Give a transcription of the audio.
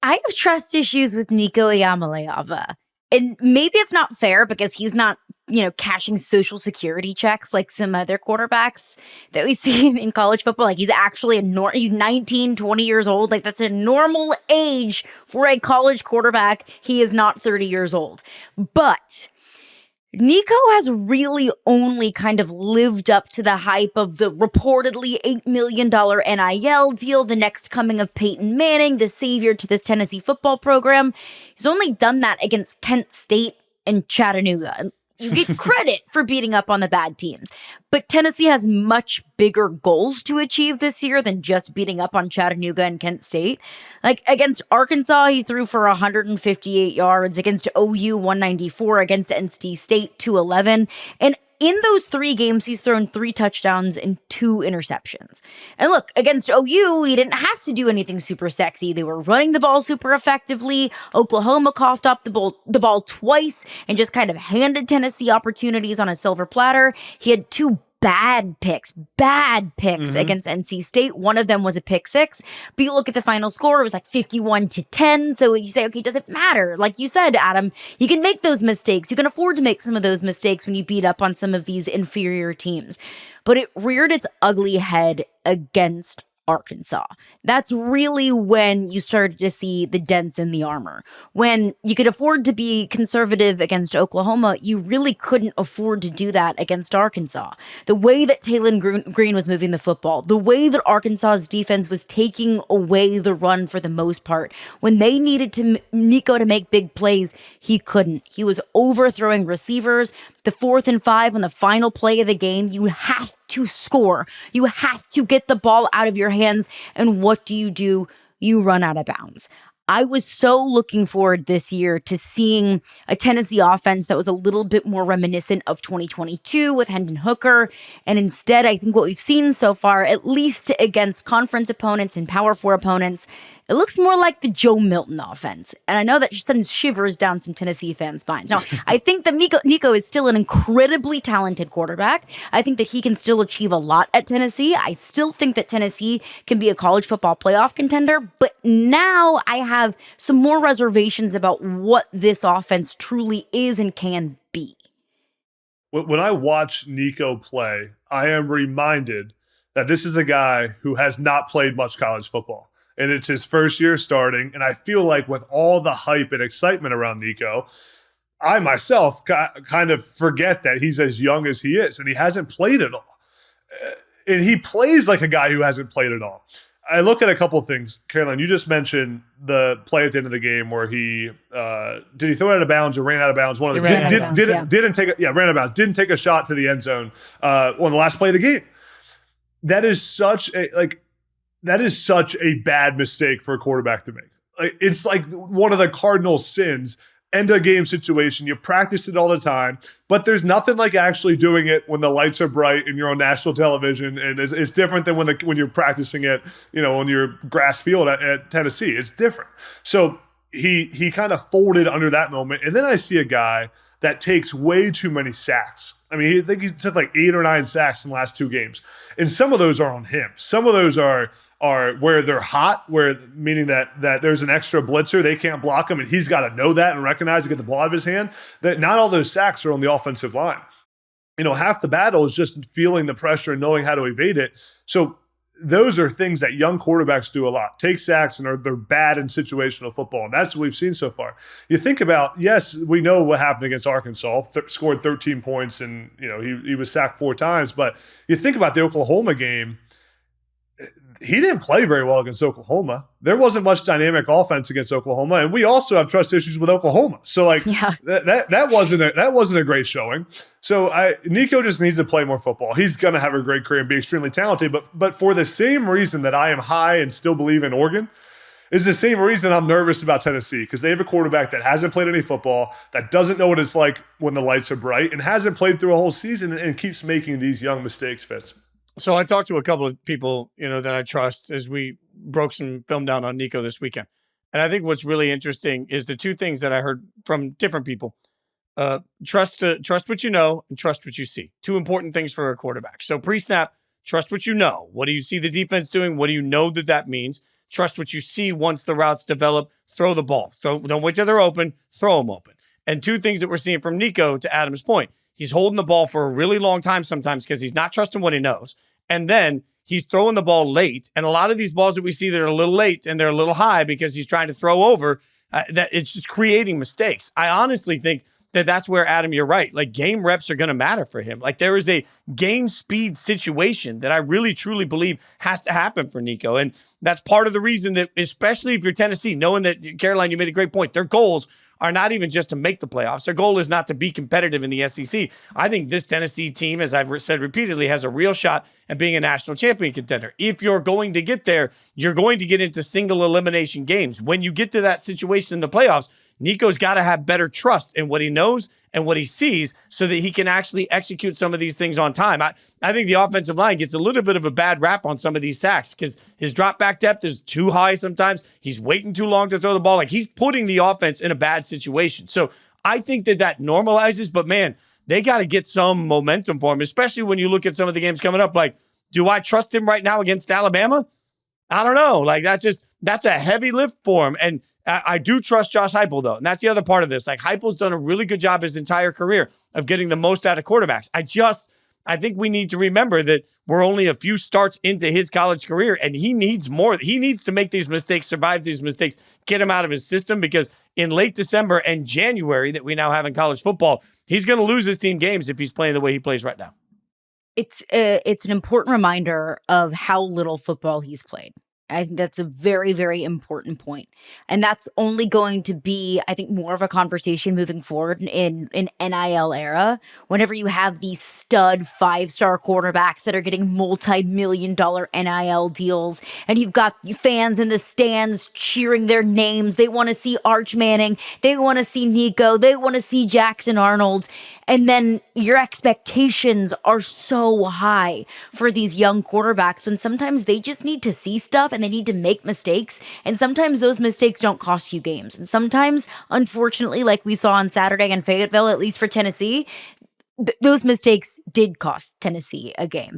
I have trust issues with Nico Iamaleava. And maybe it's not fair because he's not, cashing social security checks like some other quarterbacks that we see in college football. Like he's actually he's 19, 20 years old. Like that's a normal age for a college quarterback. He is not 30 years old. But Nico has really only kind of lived up to the hype of the reportedly $8 million NIL deal, the next coming of Peyton Manning, the savior to this Tennessee football program. He's only done that against Kent State and Chattanooga. You get credit for beating up on the bad teams. But Tennessee has much bigger goals to achieve this year than just beating up on Chattanooga and Kent State. Like against Arkansas, he threw for 158 yards. Against OU, 194. Against NC State, 211. And in those 3 games, he's thrown 3 touchdowns and 2 interceptions. And look, against OU, he didn't have to do anything super sexy. They were running the ball super effectively. Oklahoma coughed up the ball twice and just kind of handed Tennessee opportunities on a silver platter. He had 2 bad picks against NC State. One of them was a pick 6. But you look at the final score, it was like 51-10. So you say, okay, does it matter? Like you said, Adam, you can make those mistakes. You can afford to make some of those mistakes when you beat up on some of these inferior teams. But it reared its ugly head against Arkansas. That's really when you started to see the dents in the armor. When you could afford to be conservative against Oklahoma, you really couldn't afford to do that against Arkansas. The way that Taylon Green was moving the football, the way that Arkansas's defense was taking away the run for the most part, when they needed Nico to make big plays, he couldn't. He was overthrowing receivers. The 4th and 5 on the final play of the game, you have to score. You have to get the ball out of your hands. And what do? You run out of bounds. I was so looking forward this year to seeing a Tennessee offense that was a little bit more reminiscent of 2022 with Hendon Hooker. And instead, I think what we've seen so far, at least against conference opponents and Power 4 opponents, it looks more like the Joe Milton offense. And I know that sends shivers down some Tennessee fans' spines. Now, I think that Nico is still an incredibly talented quarterback. I think that he can still achieve a lot at Tennessee. I still think that Tennessee can be a college football playoff contender. But now I have some more reservations about what this offense truly is and can be. When I watch Nico play, I am reminded that this is a guy who has not played much college football. And it's his first year starting. And I feel like with all the hype and excitement around Nico, I myself kind of forget that he's as young as he is and he hasn't played at all. And he plays like a guy who hasn't played at all. I look at a couple of things. Caroline, you just mentioned the play at the end of the game where he did he throw it out of bounds or ran out of bounds? One of the ran out of bounds. Didn't take a shot to the end zone on the last play of the game. That is such a bad mistake for a quarterback to make. Like, it's like one of the cardinal sins. End of game situation. You practice it all the time, but there's nothing like actually doing it when the lights are bright and you're on national television. And it's different than when you're practicing it, on your grass field at Tennessee. It's different. So he kind of folded under that moment. And then I see a guy that takes way too many sacks. I mean, I think he took like 8 or 9 sacks in the last 2 games. And some of those are on him. Some of those are where they're hot, meaning that there's an extra blitzer, they can't block him, and he's got to know that and recognize and get the ball out of his hand. That not all those sacks are on the offensive line. Half the battle is just feeling the pressure and knowing how to evade it. So those are things that young quarterbacks do a lot. Take sacks, and they're bad in situational football, and that's what we've seen so far. You think about, yes, we know what happened against Arkansas, scored 13 points, and he was sacked 4 times. But you think about the Oklahoma game. He didn't play very well against Oklahoma. There wasn't much dynamic offense against Oklahoma, and we also have trust issues with Oklahoma. So, that wasn't a great showing. So, Nico just needs to play more football. He's going to have a great career and be extremely talented. But for the same reason that I am high and still believe in Oregon, is the same reason I'm nervous about Tennessee, because they have a quarterback that hasn't played any football, that doesn't know what it's like when the lights are bright, and hasn't played through a whole season and keeps making these young mistakes, Fitz. So I talked to a couple of people, that I trust as we broke some film down on Nico this weekend. And I think what's really interesting is the 2 things that I heard from different people. Trust what you know and trust what you see. 2 important things for a quarterback. So pre-snap, trust what you know. What do you see the defense doing? What do you know that means? trust what you see once the routes develop, throw the ball. Don't wait till they're open, throw them open. And two things that we're seeing from Nico, to Adam's point, he's holding the ball for a really long time sometimes because he's not trusting what he knows. And then he's throwing the ball late. And a lot of these balls that we see that are a little late and they're a little high because he's trying to throw over, that it's just creating mistakes. I honestly think that's where, Adam, you're right. Like, game reps are going to matter for him. Like, there is a game speed situation that I really, truly believe has to happen for Nico. And that's part of the reason that, especially if you're Tennessee, knowing that, Caroline, you made a great point, their goals are not even just to make the playoffs. Their goal is not to be competitive in the SEC. I think this Tennessee team, as I've said repeatedly, has a real shot at being a national champion contender. If you're going to get there, you're going to get into single elimination games. When you get to that situation in the playoffs, Nico's got to have better trust in what he knows and what he sees so that he can actually execute some of these things on time. I think the offensive line gets a little bit of a bad rap on some of these sacks because his drop back depth is too high sometimes. He's waiting too long to throw the ball. Like, he's putting the offense in a bad situation. So I think that normalizes, but man, they got to get some momentum for him, especially when you look at some of the games coming up. Like, do I trust him right now against Alabama? I don't know. Like, that's a heavy lift for him. And I do trust Josh Heupel, though. And that's the other part of this. Like, Heupel's done a really good job his entire career of getting the most out of quarterbacks. I think we need to remember that we're only a few starts into his college career, and he needs more. He needs to make these mistakes, survive these mistakes, get him out of his system, because in late December and January that we now have in college football, he's going to lose his team games if he's playing the way he plays right now. It's an important reminder of how little football he's played. I think that's a very, very important point. And that's only going to be, I think, more of a conversation moving forward in NIL era. Whenever you have these stud 5-star quarterbacks that are getting multi-million-dollar NIL deals, and you've got fans in the stands cheering their names. They want to see Arch Manning. They want to see Nico. They want to see Jackson Arnold. And then your expectations are so high for these young quarterbacks when sometimes they just need to see stuff and they need to make mistakes. And sometimes those mistakes don't cost you games. And sometimes, unfortunately, like we saw on Saturday in Fayetteville, at least for Tennessee, those mistakes did cost Tennessee a game.